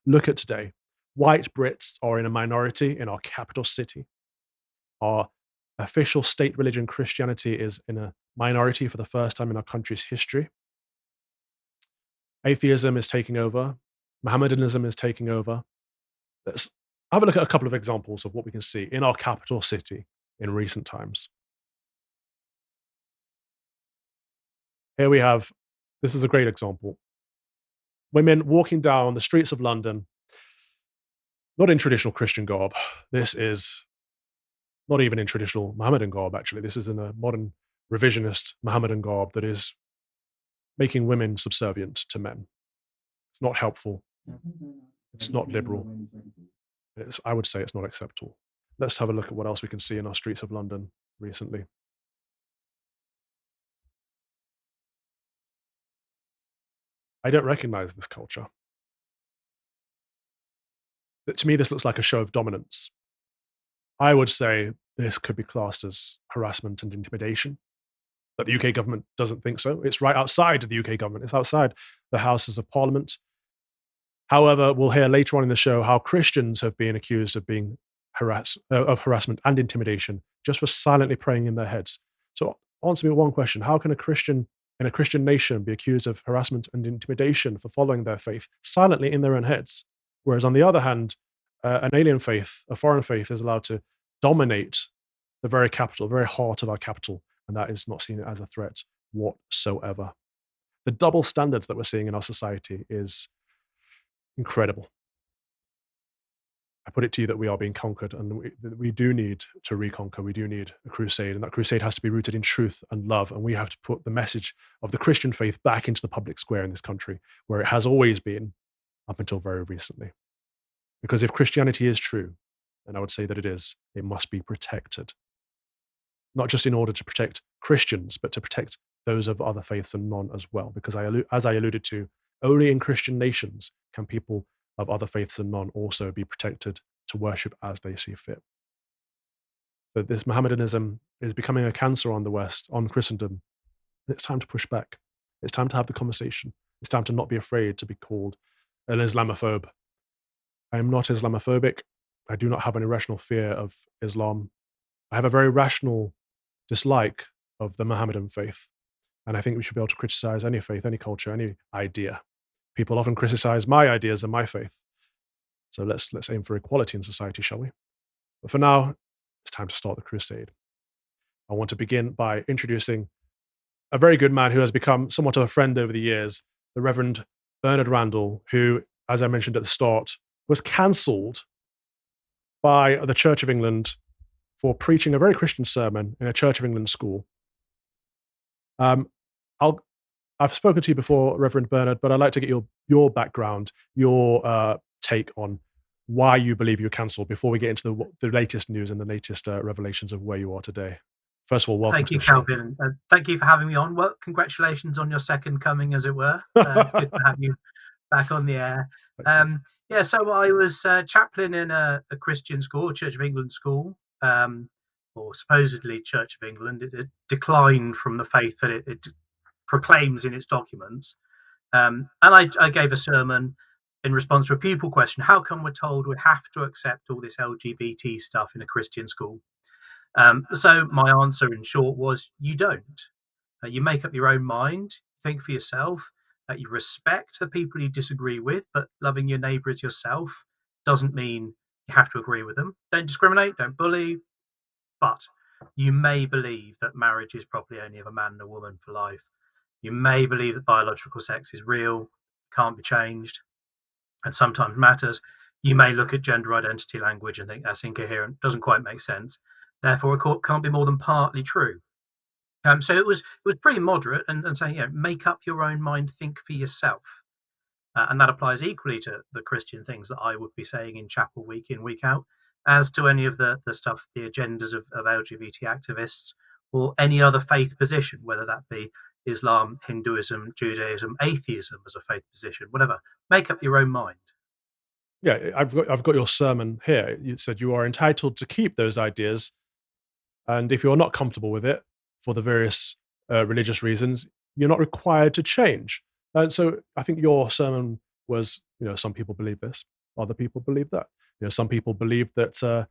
Look at today. White Brits are in a minority in our capital city. Our official state religion, Christianity, is in a minority for the first time in our country's history. Atheism is taking over. Mohammedanism is taking over. Let's have a look at a couple of examples of what we can see in our capital city in recent times. Here we have, this is a great example. Women walking down the streets of London, not in traditional Christian garb. This is not even in traditional Mohammedan garb, actually. This is in a modern revisionist Mohammedan garb that is making women subservient to men. It's not helpful. It's not liberal. I would say it's not acceptable. Let's have a look at what else we can see in our streets of London recently. I don't recognize this culture. To me, this looks like a show of dominance. I would say this could be classed as harassment and intimidation, but the UK government doesn't think so. It's right outside the UK government. It's outside the Houses of Parliament. However, we'll hear later on in the show how Christians have been accused of being of harassment and intimidation just for silently praying in their heads. So answer me one question. How can a Christian in a Christian nation be accused of harassment and intimidation for following their faith silently in their own heads? Whereas on the other hand, an alien faith, a foreign faith, is allowed to dominate the very capital, the very heart of our capital, and that is not seen as a threat whatsoever. The double standards that we're seeing in our society is incredible. I put it to you that we are being conquered, and we do need to reconquer. We do need a crusade, and that crusade has to be rooted in truth and love. And we have to put the message of the Christian faith back into the public square in this country, where it has always been up until very recently. Because if Christianity is true, and I would say that it is, it must be protected. Not just in order to protect Christians, but to protect those of other faiths and none as well. Because as I alluded to, only in Christian nations can people of other faiths and none also be protected to worship as they see fit. So this Mohammedanism is becoming a cancer on the West, on Christendom. It's time to push back. It's time to have the conversation. It's time to not be afraid to be called an Islamophobe. I am not Islamophobic. I do not have an irrational fear of Islam. I have a very rational dislike of the Mohammedan faith. And I think we should be able to criticize any faith, any culture, any idea. People often criticize my ideas and my faith. So let's aim for equality in society, shall we? But for now, it's time to start the crusade. I want to begin by introducing a very good man who has become somewhat of a friend over the years, the Reverend Bernard Randall, who, as I mentioned at the start, was cancelled by the Church of England for preaching a very Christian sermon in a Church of England school. I've spoken to you before, Reverend Bernard, but I'd like to get your background, your take on why you believe you're cancelled before we get into the latest news and the latest revelations of where you are today. First of all, welcome Thank to you, the show. Calvin. Thank you for having me on. Well, congratulations on your second coming, as it were. It's good to have you back on the air. So I was chaplain in a Christian school, a Church of England school, or supposedly Church of England. It declined from the faith that it proclaims in its documents. And I gave a sermon in response to a pupil question: how come we're told we have to accept all this LGBT stuff in a Christian school? So my answer in short was, you don't. You make up your own mind, think for yourself, you respect the people you disagree with, but loving your neighbour as yourself doesn't mean you have to agree with them. Don't discriminate, don't bully, but you may believe that marriage is probably only of a man and a woman for life. You may believe that biological sex is real, can't be changed, and sometimes matters. You may look at gender identity language and think that's incoherent, doesn't quite make sense. Therefore, it can't be more than partly true. So it was pretty moderate and saying, make up your own mind, think for yourself. And that applies equally to the Christian things that I would be saying in chapel week in, week out, as to any of the stuff, the agendas of LGBT activists or any other faith position, whether that be Islam, Hinduism, Judaism, atheism as a faith position, whatever. Make up your own mind. Yeah, I've got your sermon here. You said you are entitled to keep those ideas, and if you're not comfortable with it for the various religious reasons, you're not required to change. And so I think your sermon was, some people believe this, other people believe that. Some people believe that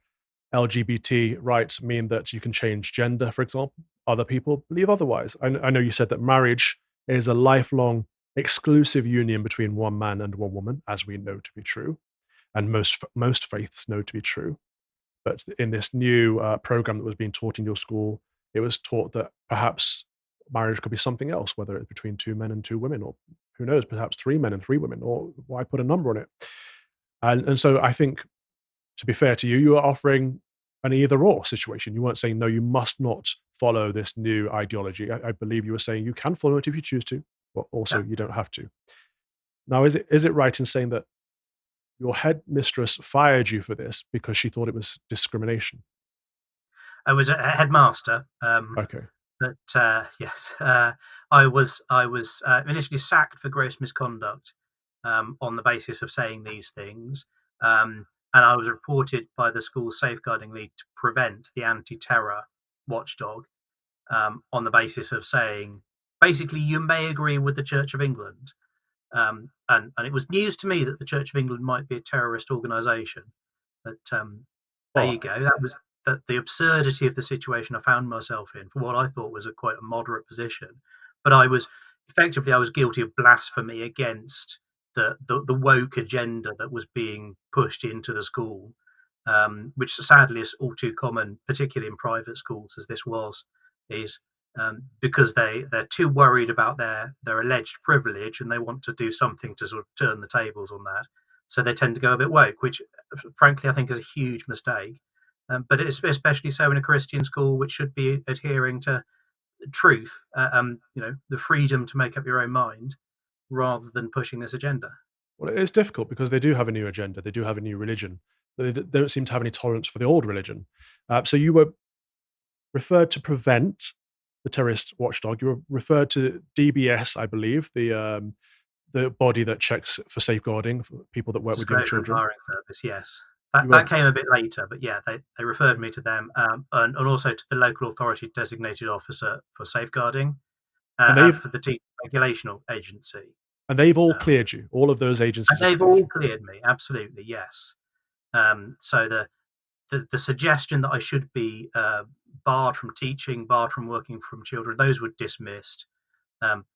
LGBT rights mean that you can change gender, for example. Other people believe otherwise. I know you said that marriage is a lifelong exclusive union between one man and one woman, as we know to be true, and most faiths know to be true. But in this new program that was being taught in your school, it was taught that perhaps marriage could be something else, whether it's between two men and two women, or who knows, perhaps three men and three women, or why put a number on it? And so I think, to be fair to you, you are offering an either or situation. You weren't saying, no, you must not follow this new ideology. I believe you were saying you can follow it if you choose to, but also Yeah. you don't have to. Now, is it right in saying that your headmistress fired you for this because she thought it was discrimination? I was a headmaster, Okay. but yes, I was initially sacked for gross misconduct on the basis of saying these things, and I was reported by the school's safeguarding lead to prevent the anti-terror watchdog on the basis of saying, basically, you may agree with the Church of England. And it was news to me that the Church of England might be a terrorist organisation. But there you Well, go. That was the absurdity of the situation I found myself in for what I thought was quite a moderate position. But I was guilty of blasphemy against the woke agenda that was being pushed into the school, which sadly is all too common, particularly in private schools, as this was, is because they're too worried about their alleged privilege and they want to do something to sort of turn the tables on that. So they tend to go a bit woke, which frankly I think is a huge mistake. But it's especially so in a Christian school, which should be adhering to truth, the freedom to make up your own mind, rather than pushing this agenda. well, it's difficult because they do have a new agenda. They do have a new religion. They don't seem to have any tolerance for the old religion. So you were referred to prevent the terrorist watchdog. You were referred to DBS, I believe, the body that checks for safeguarding for people that work with young Disclosure and children. barring service, yes. You were That came a bit later, but yeah, they referred me to them, and also to the local authority designated officer for safeguarding, and they've for the teacher regulation agency. and they've all Um, cleared you. All of those and agencies have they've cleared all you. cleared me, absolutely, yes. So the suggestion that I should be barred from teaching, barred from working from children, those were dismissed,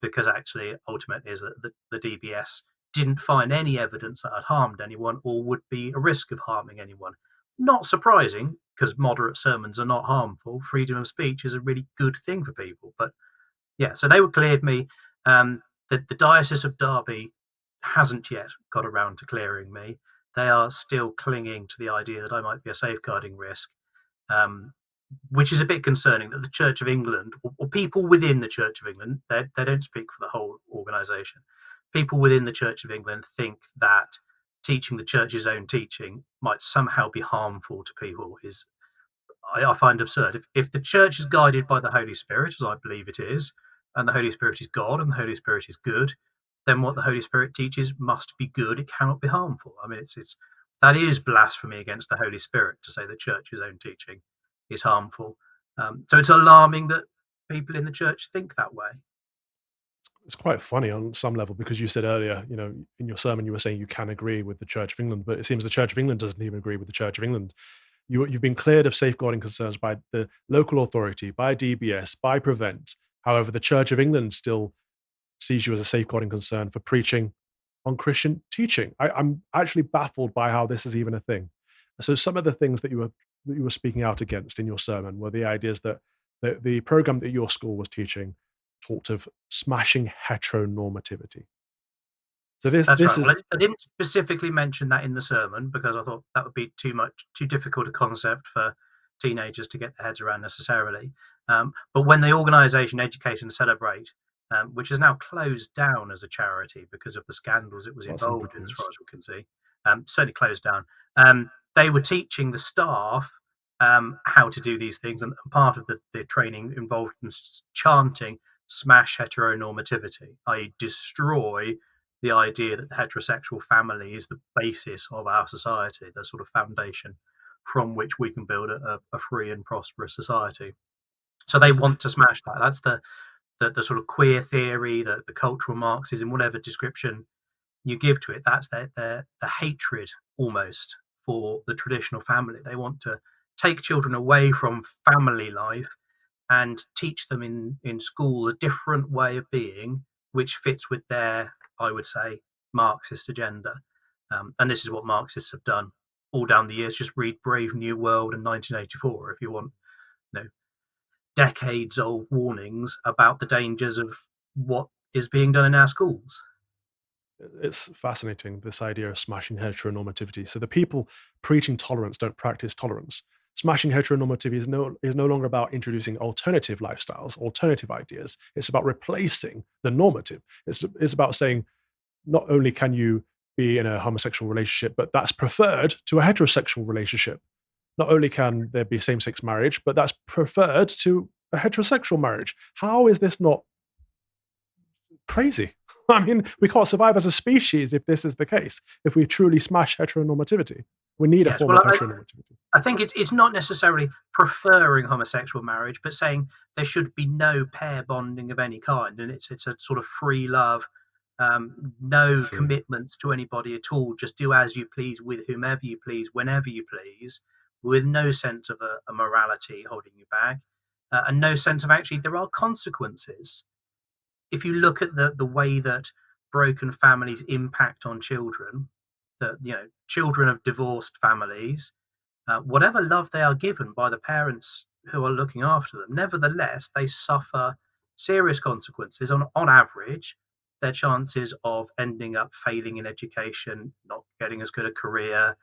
because actually, ultimately, is that the DBS didn't find any evidence that I'd harmed anyone or would be a risk of harming anyone. Not surprising, because moderate sermons are not harmful. Freedom of speech is a really good thing for people. But yeah, so they were cleared me. The Diocese of Derby hasn't yet got around to clearing me. They are still clinging to the idea that I might be a safeguarding risk, um, which is a bit concerning that the Church of England, or people within the Church of England, they don't speak for the whole organisation. People within the Church of England think that teaching the Church's own teaching might somehow be harmful to people. I find absurd. If the Church is guided by the Holy Spirit, as I believe it is, and the Holy Spirit is God and the Holy Spirit is good, then what the Holy Spirit teaches must be good. It cannot be harmful. I mean, it's that is blasphemy against the Holy Spirit to say the Church's own teaching is harmful. So it's alarming that people in the Church think that way. It's quite funny on some level because you said earlier, in your sermon, you were saying you can agree with the Church of England, but it seems the Church of England doesn't even agree with the Church of England. You've been cleared of safeguarding concerns by the local authority, by DBS, by Prevent. However, the Church of England still sees you as a safeguarding concern for preaching on Christian teaching. I'm actually baffled by how this is even a thing. So some of the things that you were speaking out against in your sermon were the ideas that the program that your school was teaching talked of smashing heteronormativity. So this That's this right. Well, is I didn't specifically mention that in the sermon because I thought that would be too difficult a concept for teenagers to get their heads around necessarily. But when the organisation Educate and Celebrate, which is now closed down as a charity because of the scandals it was well, some good involved in, as far news. as we can see, certainly closed down. They were teaching the staff how to do these things, and part of the training involved them chanting "Smash heteronormativity," i.e., destroy the idea that the heterosexual family is the basis of our society, the sort of foundation from which we can build a free and prosperous society. So they So want to smash that. That's the sort of queer theory, the cultural Marxism, whatever description you give to it, that's the hatred almost for the traditional family. They want to take children away from family life and teach them in school a different way of being, which fits with their, I would say, Marxist agenda. And this is what Marxists have done all down the years. Just read Brave New World and 1984 if you want, you know, decades old warnings about the dangers of what is being done in our schools. It's fascinating, this idea of smashing heteronormativity. So the people preaching tolerance don't practice tolerance. Smashing heteronormativity is no longer about introducing alternative lifestyles, alternative ideas. It's about replacing the normative. It's about saying not only can you be in a homosexual relationship, but that's preferred to a heterosexual relationship. Not only can there be same-sex marriage, but that's preferred to a heterosexual marriage. How is this not crazy? I mean, we can't survive as a species if this is the case. If we truly smash heteronormativity, we need a Yes, form well, of heteronormativity. I think it's not necessarily preferring homosexual marriage, but saying there should be no pair bonding of any kind, and it's a sort of free love, I no see. commitments to anybody at all. Just do as you please with whomever you please, whenever you please, with no sense of a morality holding you back, and no sense of actually there are consequences. If you look at the way that broken families impact on children, that children of divorced families, whatever love they are given by the parents who are looking after them, nevertheless, they suffer serious consequences. On average, their chances of ending up failing in education, not getting as good a career,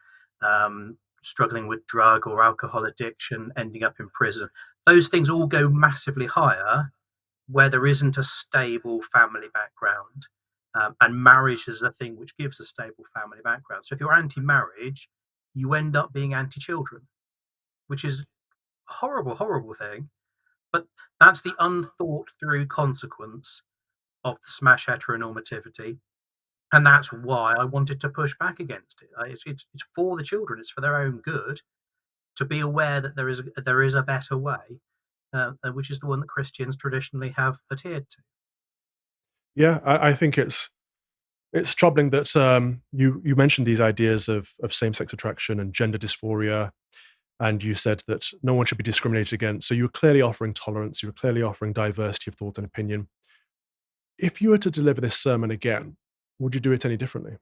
struggling with drug or alcohol addiction, ending up in prison, those things all go massively higher where there isn't a stable family background. And marriage is a thing which gives a stable family background. So if you're anti marriage, you end up being anti children, which is a horrible, horrible thing. But that's the unthought through consequence of the smash heteronormativity. And that's why I wanted to push back against it. It's for the children, it's for their own good to be aware that there is a better way, which is the one that Christians traditionally have adhered to. Yeah, I think it's troubling that you mentioned these ideas of same-sex attraction and gender dysphoria, and you said that no one should be discriminated against. So you were clearly offering tolerance. You were clearly offering diversity of thought and opinion. If you were to deliver this sermon again, would you do it any differently?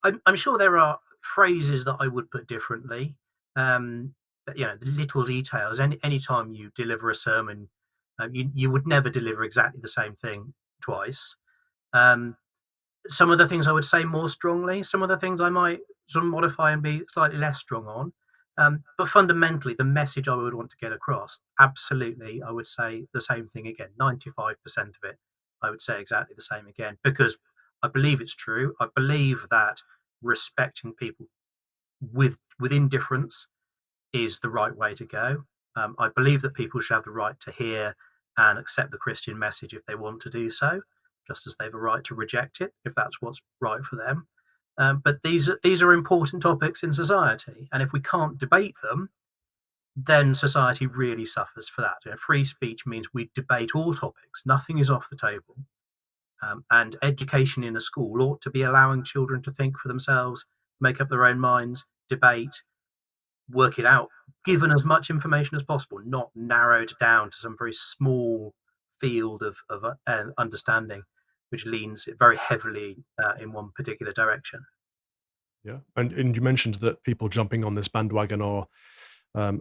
I'm sure there are phrases that I would put differently. But, the little details. Any time you deliver a sermon, you would never deliver exactly the same thing twice. Um, some of the things I would say more strongly. Some of the things I might sort of modify and be slightly less strong on. But fundamentally, the message I would want to get across, absolutely, I would say the same thing again. 95% of it, I would say exactly the same again, because I believe it's true. I believe that respecting people with indifference is the right way to go. I believe that people should have the right to hear and accept the Christian message if they want to do so, just as they have a right to reject it if that's what's right for them. But these are important topics in society, and if we can't debate them, then society really suffers for that. Free speech means we debate all topics; nothing is off the table. And education in a school ought to be allowing children to think for themselves, make up their own minds, debate, work it out, given as much information as possible, not narrowed down to some very small field of understanding, which leans very heavily in one particular direction. Yeah, and you mentioned that people jumping on this bandwagon are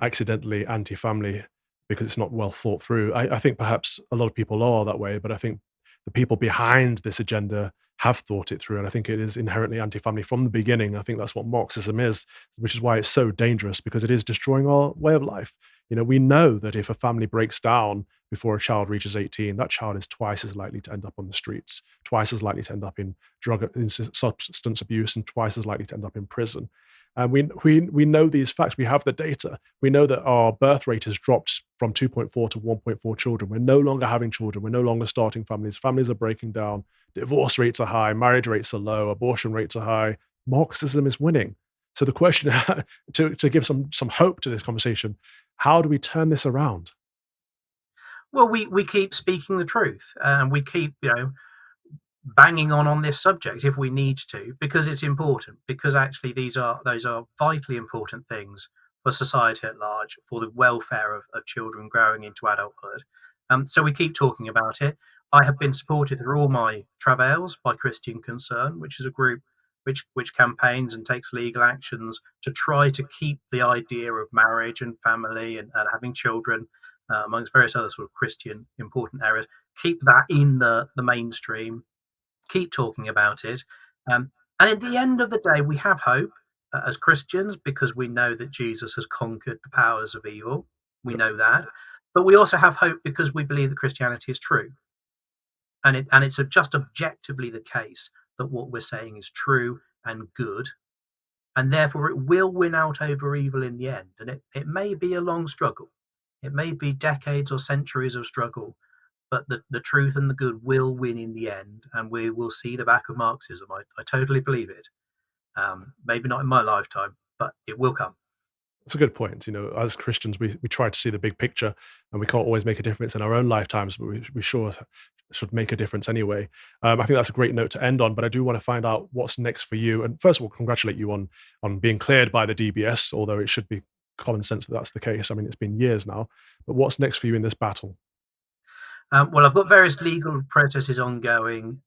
accidentally anti-family because it's not well thought through. I think perhaps a lot of people are that way, but I think the people behind this agenda have thought it through, and I think it is inherently anti-family from the beginning. I think that's what Marxism is, which is why it's so dangerous because it is destroying our way of life. We know that if a family breaks down before a child reaches 18, that child is twice as likely to end up on the streets, twice as likely to end up in substance abuse, and twice as likely to end up in prison. And we know these facts. We have the data. We know that our birth rate has dropped from 2.4 to 1.4 children. We're no longer having children. We're no longer starting families. Families are breaking down. Divorce rates are high. Marriage rates are low. Abortion rates are high. Marxism is winning. So the question, to give some hope to this conversation, how do we turn this around? Well, we keep speaking the truth, and we keep banging on this subject if we need to, because it's important, because actually those are vitally important things for society at large, for the welfare of children growing into adulthood. So we keep talking about it. I have been supported through all my travails by Christian Concern, which is a group which campaigns and takes legal actions to try to keep the idea of marriage and family and having children, amongst various other sort of Christian important areas, keep that in the mainstream, keep talking about it. And at the end of the day, we have hope as Christians, because we know that Jesus has conquered the powers of evil. We Yep. know that. But we also have hope because we believe that Christianity is true. And it's just objectively the case that what we're saying is true and good. And therefore, it will win out over evil in the end. And it may be a long struggle. It may be decades or centuries of struggle, but the truth and the good will win in the end, and we will see the back of Marxism. I totally believe it. Maybe not in my lifetime, but it will come. It's a good point. As Christians, we try to see the big picture, and we can't always make a difference in our own lifetimes, but we sure should make a difference anyway. I think that's a great note to end on. But I do want to find out what's next for you. And first of all, congratulate you on being cleared by the DBS, although it should be common sense that that's the case. I mean, it's been years now. But what's next for you in this battle? Well, I've got various legal processes ongoing.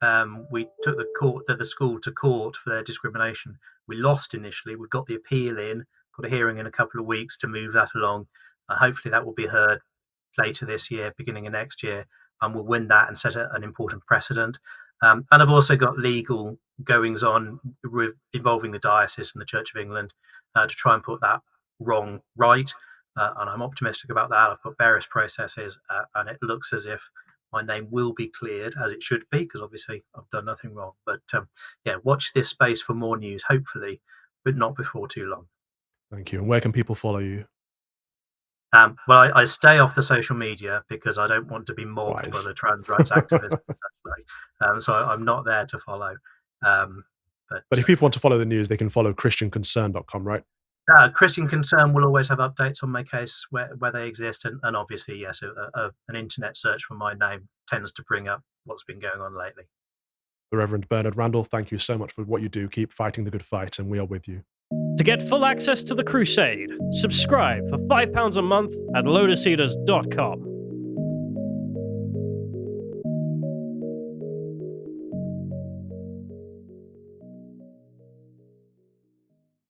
We took the school to court for their discrimination. We lost initially. We've got the appeal in. Got a hearing in a couple of weeks to move that along. Hopefully, that will be heard later this year, beginning of next year, and we'll win that and set an important precedent. And I've also got legal goings on involving the diocese and the Church of England to try and put that wrong right. And I'm optimistic about that. I've got various processes, and it looks as if my name will be cleared, as it should be, because obviously I've done nothing wrong. But yeah, watch this space for more news, hopefully, but not before too long. Thank you. And where can people follow you? Well, I stay off the social media because I don't want to be mobbed by Wise. the trans rights activists and such like. So I'm not there to follow. Um, but But if people want to follow the news, they can follow christianconcern.com, right? Christian Concern will always have updates on my case where they exist, and obviously, yes, an internet search for my name tends to bring up what's been going on lately. The Reverend Bernard Randall, thank you so much for what you do. Keep fighting the good fight, and we are with you. To get full access to the crusade, subscribe for £5 a month at lotuseaters.com.